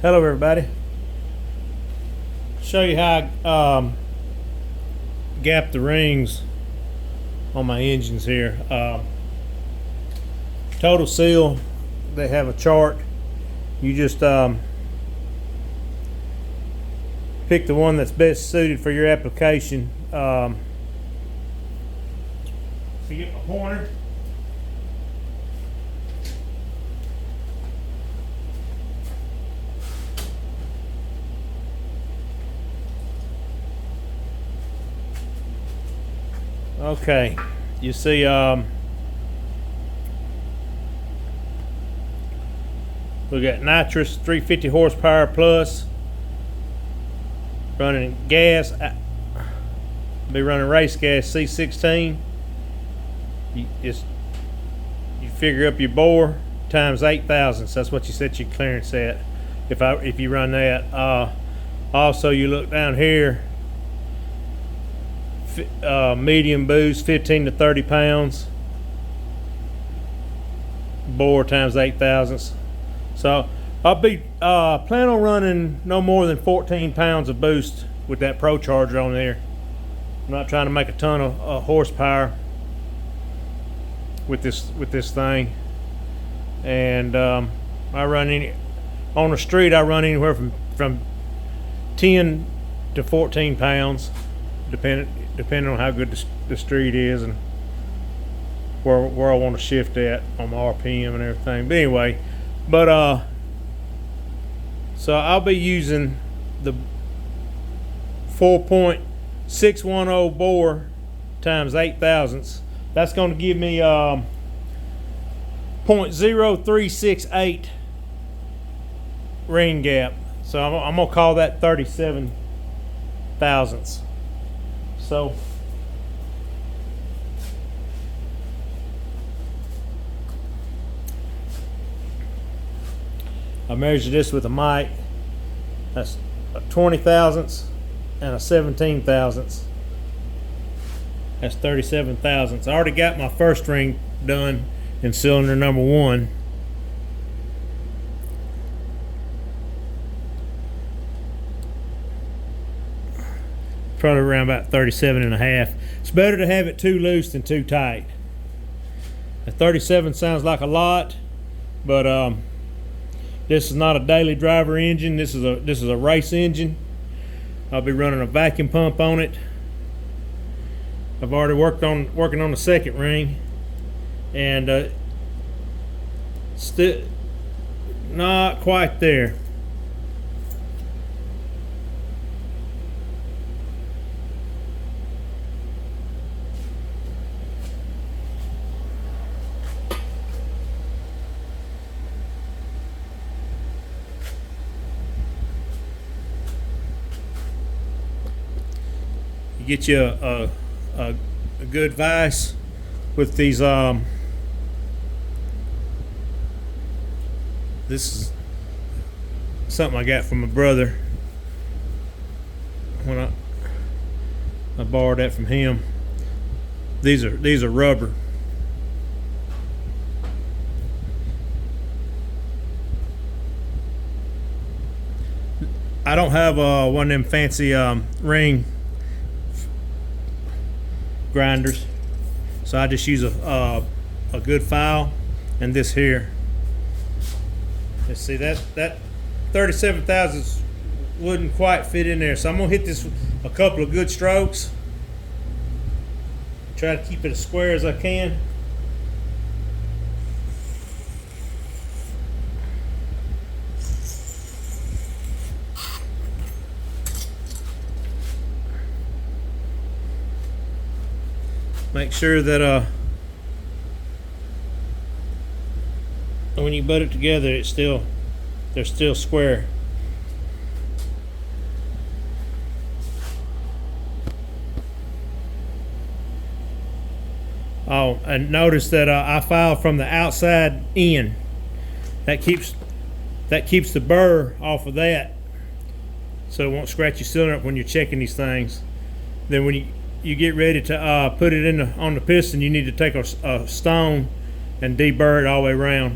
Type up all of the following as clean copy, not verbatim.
Hello everybody. Show you how I gap the rings on my engines here. Total Seal, they have a chart. You just pick the one that's best suited for your application. You get my pointer. Okay, you see we got nitrous 350 horsepower plus, running gas, be running race gas C16. You figure up your bore times 8 thousandths. That's what you set your clearance at if you run that. Also you look down here, medium boost 15 to 30 pounds, bore times 8 thousandths. So I'll be plan on running no more than 14 pounds of boost with that Pro Charger on there. I'm not trying to make a ton of horsepower with this thing, and I run on the street. I run anywhere from 10 to 14 pounds, depending on how good the street is and where I want to shift at on my RPM and everything. But anyway, so I'll be using the 4.610 bore times 8 thousandths. That's going to give me 0.0368 ring gap. So I'm going to call that 37 thousandths. So I measured this with a mic. That's a 20 thousandths and a 17 thousandths. That's 37 thousandths. I already got my first ring done in cylinder number 1. Probably around about 37 and a half. It's better to have it too loose than too tight. A 37 sounds like a lot, but this is not a daily driver engine. This is a race engine. I'll be running a vacuum pump on it. I've already working on the second ring, and still not quite there. You get you a good vise with these. This is something I got from my brother when I borrowed that from him. These are rubber. I don't have one of them fancy ring grinders, so I just use a good file and this here. Let's see, that 37 thousandths wouldn't quite fit in there, so I'm gonna hit this with a couple of good strokes, try to keep it as square as I can. Make sure that when you butt it together, they're still square. Oh, and notice that I file from the outside in. That keeps the burr off of that, so it won't scratch your cylinder up when you're checking these things. Then when you get ready to put it on the piston, you need to take a stone and deburr it all the way around.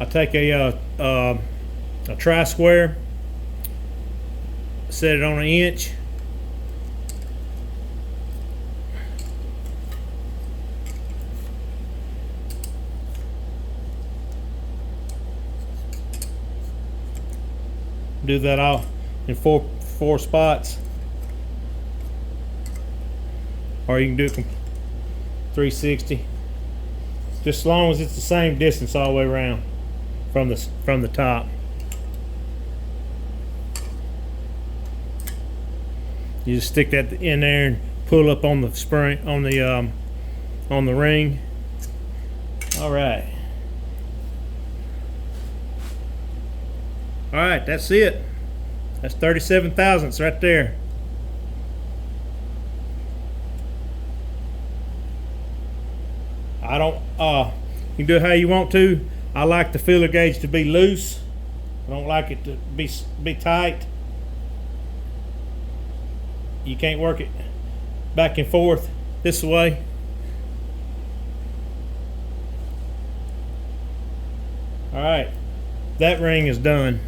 I take a tri-square, set it on an inch. Do that all in four spots, or you can do it 360, just as long as it's the same distance all the way around from the top. You just stick that in there and pull up on the spring on the ring. All right. All right, that's it. That's 37 thousandths right there. I don't, you can do it how you want to. I like the feeler gauge to be loose. I don't like it to be tight. You can't work it back and forth this way. All right, that ring is done.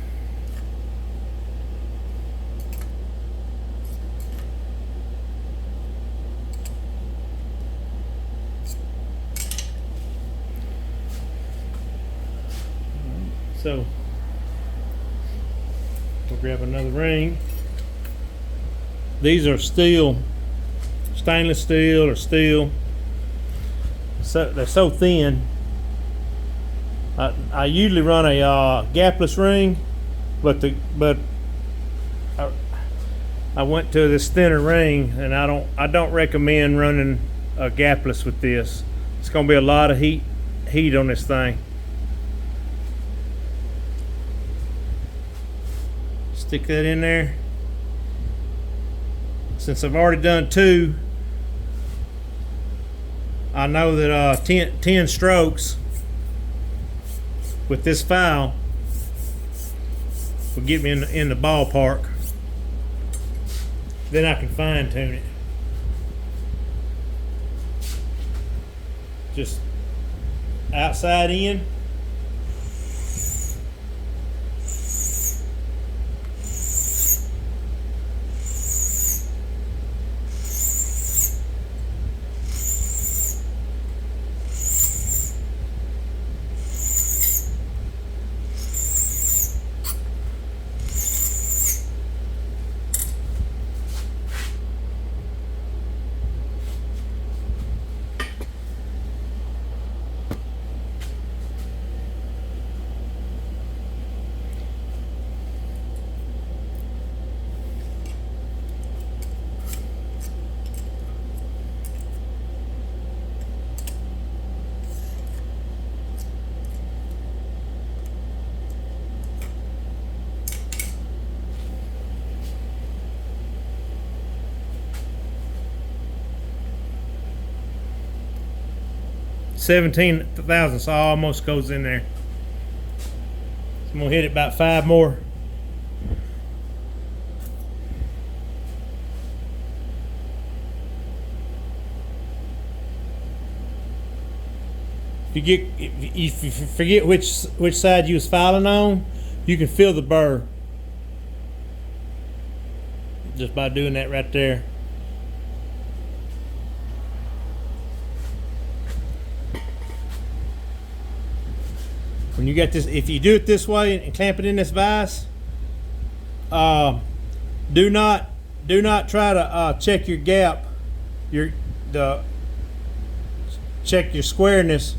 So we'll grab another ring. These are steel, stainless steel or steel. So they're so thin. I usually run a gapless ring, but I went to this thinner ring, and I don't recommend running a gapless with this. It's going to be a lot of heat on this thing. Stick that in there. Since I've already done 2, I know that 10 strokes with this file will get me in the ballpark. Then I can fine tune it. Just outside in. $17 thousandths almost goes in there. So I'm gonna hit it about 5 more. If you forget which side you was filing on, you can feel the burr just by doing that right there. When you get this, if you do it this way and clamp it in this vise, do not try to check your gap, check your squareness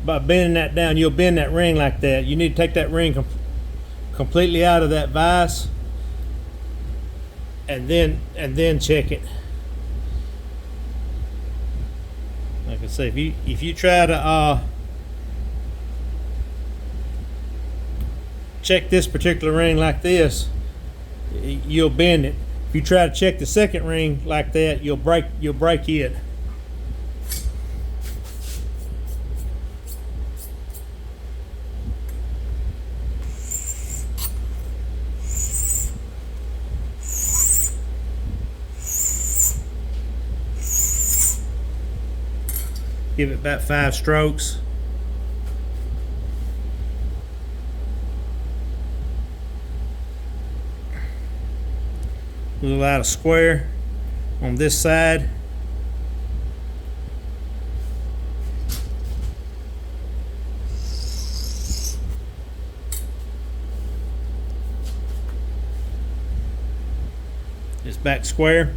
by bending that down. You'll bend that ring like that. You need to take that ring completely out of that vise, and then check it. Like I say, if you try to check this particular ring like this, you'll bend it. If you try to check the second ring like that, you'll break it. Give it about 5 strokes. a little out of square on this side. It's back square.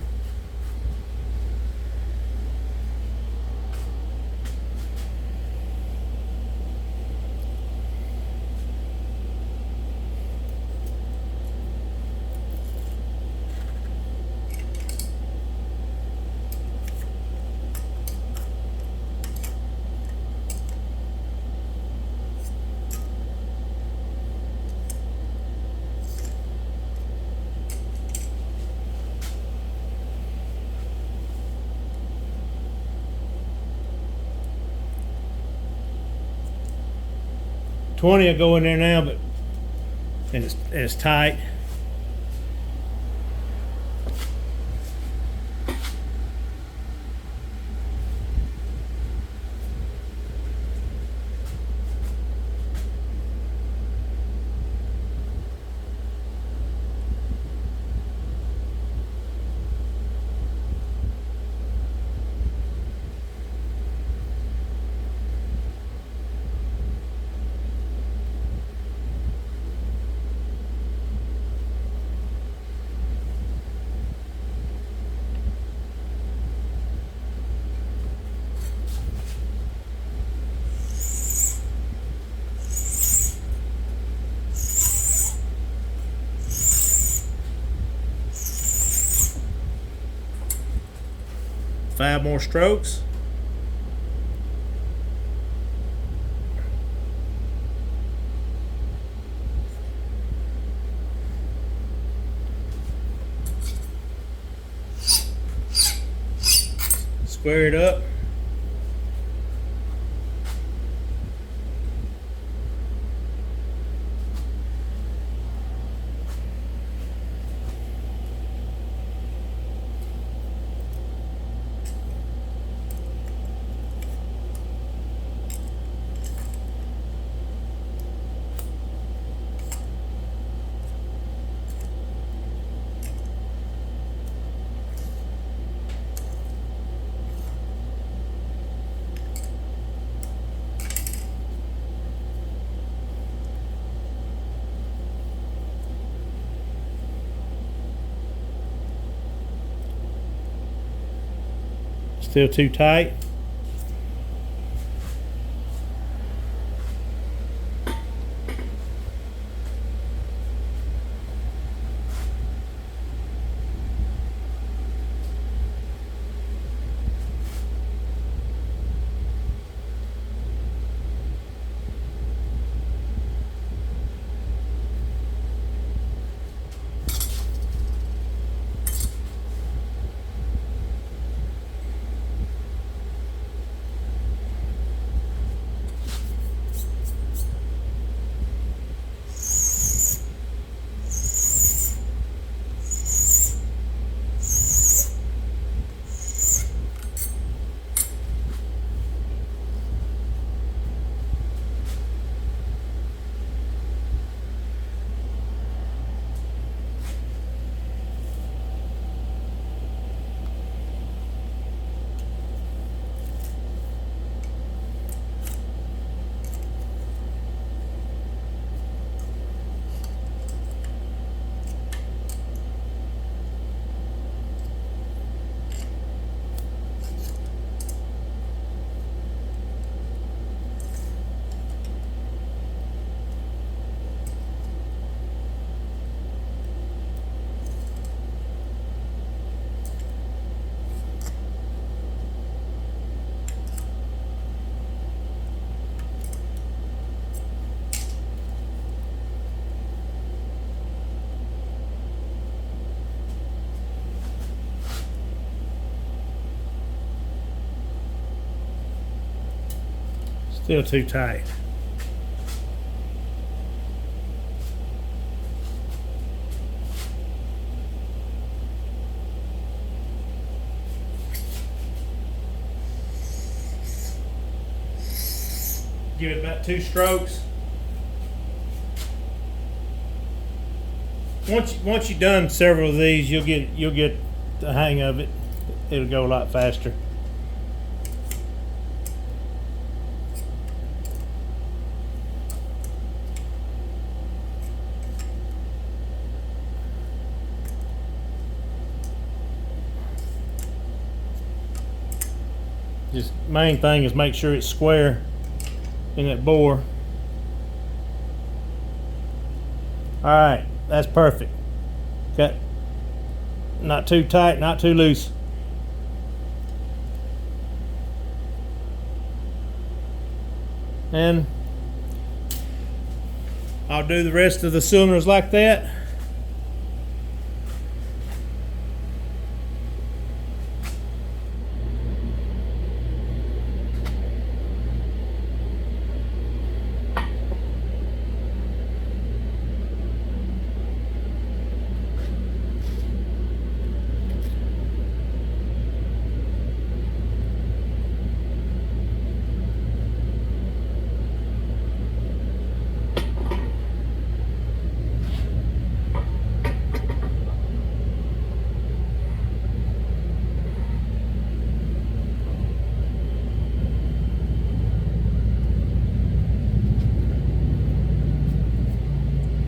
$20 will go in there now, but and it's tight. Five more strokes. Square it up. Still too tight. Still too tight. Give it about 2 strokes. once you've done several of these, you'll get the hang of it. It'll go a lot faster. Just main thing is make sure it's square in that bore. All right, that's perfect. Got not too tight, not too loose. And I'll do the rest of the cylinders like that.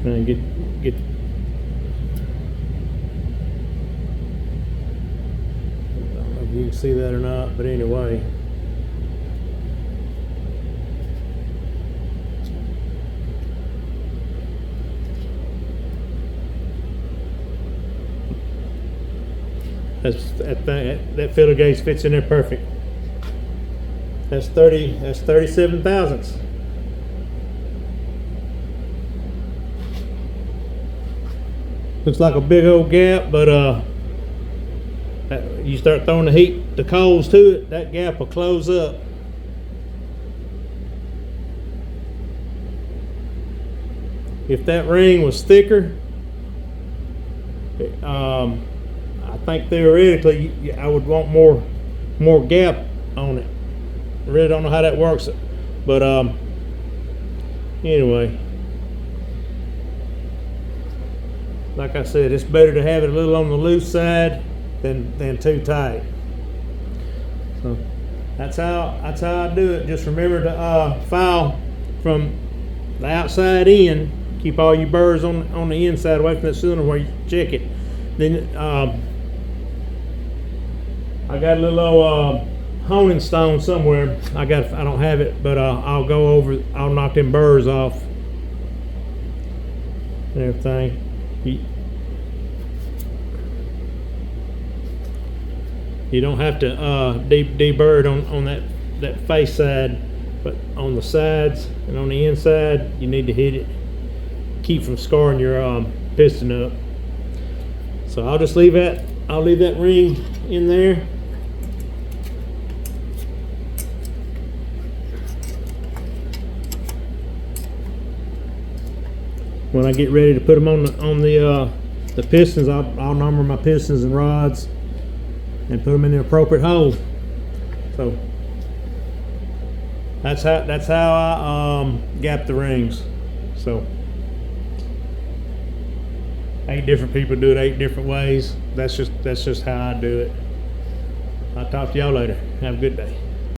And get I don't know if you can see that or not, but anyway. That filler gauge fits in there perfect. That's 37 thousandths. Looks like a big old gap, but you start throwing the coals to it, that gap will close up. If that ring was thicker, I think theoretically I would want more gap on it. I really don't know how that works, but anyway. Like I said, it's better to have it a little on the loose side than too tight. So that's how I do it. Just remember to file from the outside in. Keep all your burrs on the inside away from that cylinder where you check it. Then I got a little old honing stone somewhere. I don't have it, but I'll knock them burrs off and everything. You don't have to deburr it on that face side, but on the sides and on the inside, you need to hit it. Keep from scarring your piston up. So I'll just leave that. I'll leave that ring in there. When I get ready to put them on the pistons, I'll number my pistons and rods and put them in the appropriate hole. So that's how I gap the rings. So 8 different people do it 8 different ways. That's just how I do it. I'll talk to y'all later. Have a good day.